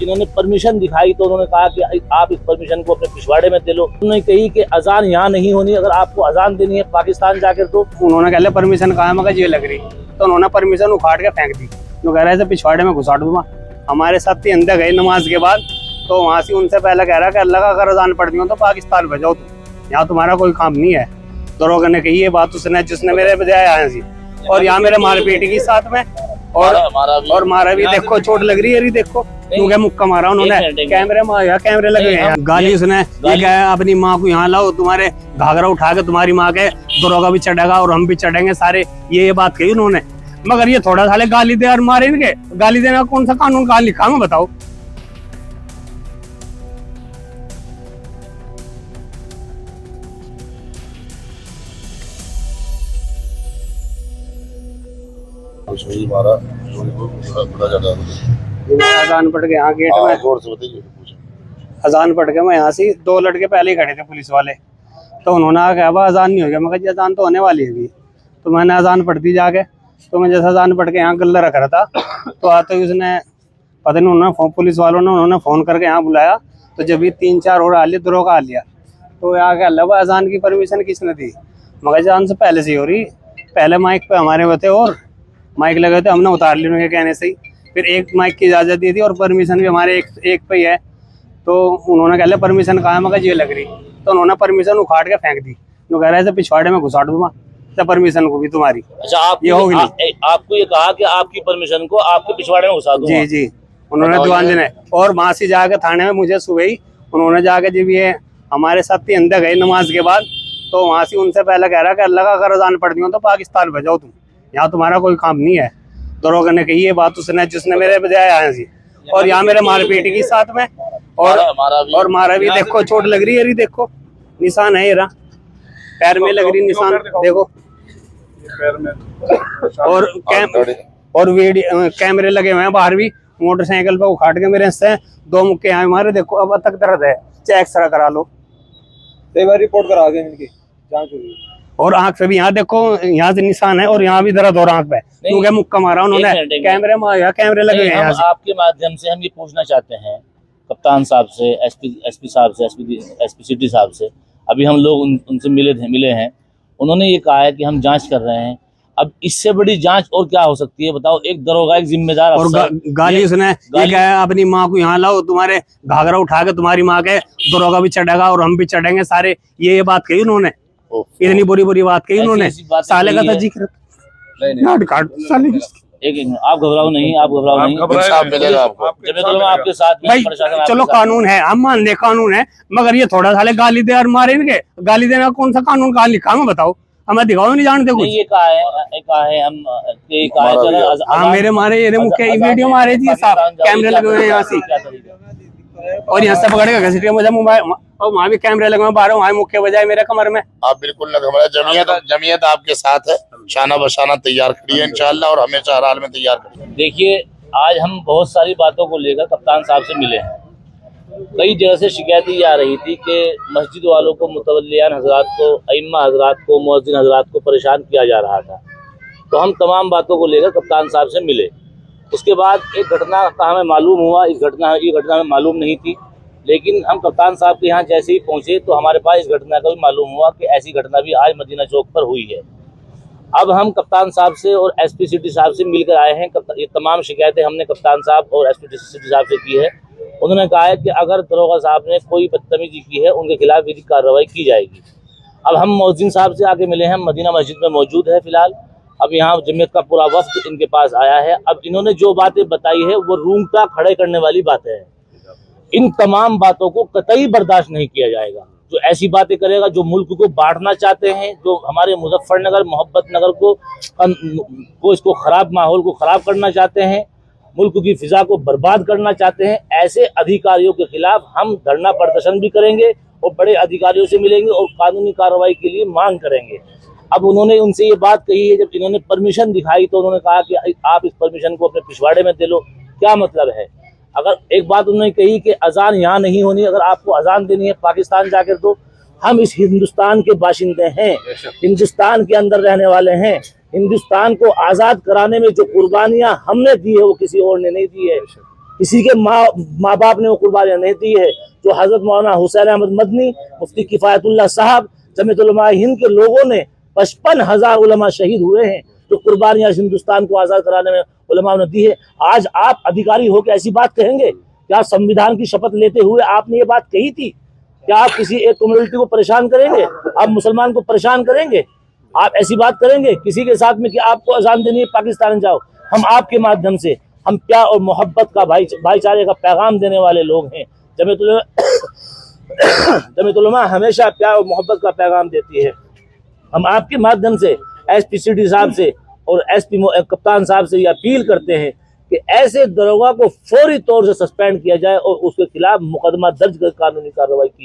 इन्होंने परमिशन दिखाई तो उन्होंने कहा कि आप इस परमिशन को अपने पिछवाड़े में दे लो। उन्होंने कही कि अजान यहाँ नहीं होनी, अगर आपको अजान देनी है पाकिस्तान जाकर तो। उन्होंने कह लिया परमिशन कहा है, मगर ये लग रही तो उन्होंने परमिशन उखाड़ के फेंक दी। जो कह रहे थे पिछवाड़े में घुसाड़ दूंगा। हमारे साथ अंदर गए नमाज के बाद, तो वहाँ से उनसे पहले कह रहा कि अल्लाह का अगर अजान पढ़ दी तो पाकिस्तान भेजाओ, तुम यहाँ तुम्हारा कोई काम नहीं है। दरोगा ने कही ये बात उसने, जिसने मेरे बजाय आया सी, और यहाँ मेरे मारपीट की साथ में और मारा भी। देखो चोट लग रही है, देखो क्योंकि मुक्का मारा उन्होंने। कैमरे लगे हैं। गाली उसने ये कहा अपनी माँ को यहाँ लाओ, तुम्हारे घाघरा उठा के तुम्हारी माँ के दरोगा भी चढ़ेगा और हम भी चढ़ेंगे सारे, ये बात कही उन्होंने। मगर ये थोड़ा साले गाली दे और मारे इनके। गाली देना कौन सा कानून कहाँ लिखा मैं बताओ। अजान पढ़ के यहाँ गेट में अजान पढ़ के मैं यहाँ से 2 लड़के पहले ही खड़े थे पुलिस वाले, तो उन्होंने कहा अजान नहीं हो गया। मैं कहा अजान तो होने वाली है। तो मैंने अजान पढ़ दी जाके। तो मैं जैसे अजान पढ़ के यहाँ गल्ला रख रहा था, तो आते ही उसने पता नहीं उन्होंने पुलिस वालों ने उन्होंने फ़ोन करके यहाँ बुलाया। तो जब भी 3-4 और आ लिया, दरोगा आ लिया। तो यहाँ के अल्लाह अजान की परमिशन किसने दी? मगर अजान से पहले से ही हो रही। पहले माइक पे हमारे वो थे और माइक लगे थे, हमने उतार लिया उनके कहने से ही। फिर एक माइक की इजाज़त दी थी और परमिशन भी हमारे एक पे ही है। तो उन्होंने कह लिया परमिशन कहा है, मगर ये लग रही तो उन्होंने परमिशन उखाड़ के फेंक दी। जो कह रहे थे पिछवाड़े में घुसाड़ दूंगा तो परमिशन को भी तुम्हारी। अच्छा, ये होगी आपको ये कहा कि आपकी परमिशन को आपके पिछवाड़े में घुसा दूंगा? जी उन्होंने दुकान देने। और वहाँ से जाके थाने में मुझे सुबह ही उन्होंने जाके जब ये हमारे साथ ही अंदर गए नमाज के बाद, तो वहाँ से उनसे पहले कह रहा कि अल्लाह का अगर अजान पढ़ दी तो पाकिस्तान भेजाओ, तुम यहाँ तुम्हारा कोई काम नहीं है। दरोगा ने कही ये बात उसने, जिसने मेरे बजाय आया सी, और यहाँ मेरे मारपीट की साथ में और मारा भी। देखो चोट लग रही है, देखो निशान है, ये रहा पैर में लग रही निशान, देखो। और कैमरे लगे हुए हैं बाहर भी। मोटरसाइकिल पे उखाड़ के मेरे से 2 मुक्के यहाँ मारे। देखो अब तक दर्द है, चेक सरा करा लो। रिपोर्ट करा के इनकी जांच हुई। और आंख पे भी यहाँ देखो, यहाँ से निशान है और यहाँ भी दर्द हो रहा आंख पे, क्योंकि मुक्का मारा उन्होंने। कैमरे लगे हैं। आपके माध्यम से हम ये पूछना चाहते हैं कप्तान साहब से, एसपी साहब से, एसपी सिटी साहब से। अभी हम लोग उनसे मिले हैं। उन्होंने ये कहा है कि हम जांच कर रहे हैं। अब इससे बड़ी जांच और क्या हो सकती है बताओ? एक दरोगा, एक जिम्मेदार और गाली उसने ये कहा अपनी माँ को यहाँ लाओ, तुम्हारे घाघरा उठा के तुम्हारी माँ के दरोगा भी चढ़ेगा और हम भी चढ़ेंगे सारे, ये बात कही उन्होंने। इतनी बुरी बात कही उन्होंने। साले का था जिक्र। एक आप घबराओ नहीं, आप घबराओ नहीं, आपके साथ भाई। चलो कानून है, हम मान ले कानून है, मगर ये थोड़ा साले गाली दे और मारे इनके। गाली देना कौन सा कानून कहाँ लिखा मैं बताओ? हमें दिखाओ, नहीं जानते कुछ। ये कहा है हम हाँ मेरे मारे ये मुख्य वीडियो मारे थी साहब, कैमरे लगे हुए हैं यहाँ से। और यहाँ से पकड़ेगा घसीट मुझे मोबाइल, और वहाँ भी कैमरे लगे हुए बाहर, वहाँ मुख्य बजाय मेरे कमर में। आप बिल्कुल न घबराएं, जमीयत आपके साथ है, शाना बशाना तैयार खड़ी है इंशाअल्लाह, और हमेशा हर हाल में तैयार खड़ी है। देखिए, आज हम बहुत सारी बातों को लेकर कप्तान साहब से मिले हैं। कई जगह से शिकायतें आ रही थी कि मस्जिद वालों को, मुतवल्लियान हजरात को, अइम्मा हजरात को, मुअज्जिन हजरात को परेशान किया जा रहा था। तो हम तमाम बातों को लेकर कप्तान साहब से मिले। उसके बाद एक घटना का हमें मालूम हुआ। ये घटना हमें मालूम नहीं थी, लेकिन हम कप्तान साहब के यहाँ जैसे ही पहुँचे तो हमारे पास इस घटना का भी मालूम हुआ कि ऐसी घटना भी आज मदीना चौक पर हुई है। अब हम कप्तान साहब से और एसपी सिटी साहब से मिलकर आए हैं। ये तमाम शिकायतें हमने कप्तान साहब और एसपी सिटी साहब से की है। उन्होंने कहा है कि अगर दरोगा साहब ने कोई बदतमीजी की है, उनके खिलाफ विधिक कार्रवाई की जाएगी। अब हम मुअज्जिन साहब से आके मिले हैं, मदीना मस्जिद में मौजूद है फिलहाल। अब यहाँ जमीयत का पूरा वफ्द इनके पास आया है। अब इन्होंने जो बातें बताई है वो रूंगटा खड़े करने वाली बातें हैं। इन तमाम बातों को कतई बर्दाश्त नहीं किया जाएगा। जो ऐसी बातें करेगा, जो मुल्क को बांटना चाहते हैं, जो हमारे मुजफ्फरनगर, मोहब्बत नगर को इसको खराब माहौल को खराब करना चाहते हैं, मुल्क की फिजा को बर्बाद करना चाहते हैं, ऐसे अधिकारियों के खिलाफ हम धरना प्रदर्शन भी करेंगे और बड़े अधिकारियों से मिलेंगे और कानूनी कार्रवाई के लिए मांग करेंगे। अब उन्होंने उनसे ये बात कही है, जब इन्होंने परमिशन दिखाई तो उन्होंने कहा कि आप इस परमिशन को अपने पिछवाड़े में दे लो। क्या मतलब है? अगर एक बात उन्होंने कही कि अजान यहाँ नहीं होनी, अगर आपको अजान देनी है पाकिस्तान जाकर तो। हम इस हिंदुस्तान के बाशिंदे हैं, हिंदुस्तान के अंदर रहने वाले हैं। हिंदुस्तान को आज़ाद कराने में जो कुर्बानियां हमने दी है वो किसी और ने नहीं दी है। किसी के माँ बाप ने वो कुर्बानियां नहीं दी है। जो हजरत मौलाना हुसैन अहमद मदनी, मुफ्ती किफायतुल्लाह साहब, जमीयत उलमा हिंद के लोगों ने 55,000 उलमा शहीद हुए हैं, जो कुर्बानियां हिंदुस्तान को आजाद कराने में उलमा ने दी है। आज आप अधिकारी होकर ऐसी बात कहेंगे? क्या संविधान की शपथ लेते हुए आपने ये बात कही थी? क्या आप किसी एक कम्युनिटी को परेशान करेंगे? आप मुसलमान को परेशान करेंगे? आप ऐसी बात करेंगे किसी के साथ में कि आपको अजान देनी है पाकिस्तान जाओ? हम आपके माध्यम से हम प्यार और मोहब्बत का भाईचारे का पैगाम देने वाले लोग हैं। जमीयत उलमा हमेशा प्यार और मोहब्बत का पैगाम देती है। हम आपके माध्यम से एसपी साहब से और एसपी कप्तान साहब से ये अपील करते हैं कि ऐसे दरोगा को फौरी तौर से सस्पेंड किया जाए और उसके खिलाफ मुकदमा दर्ज कर कानूनी कार्रवाई की जाए।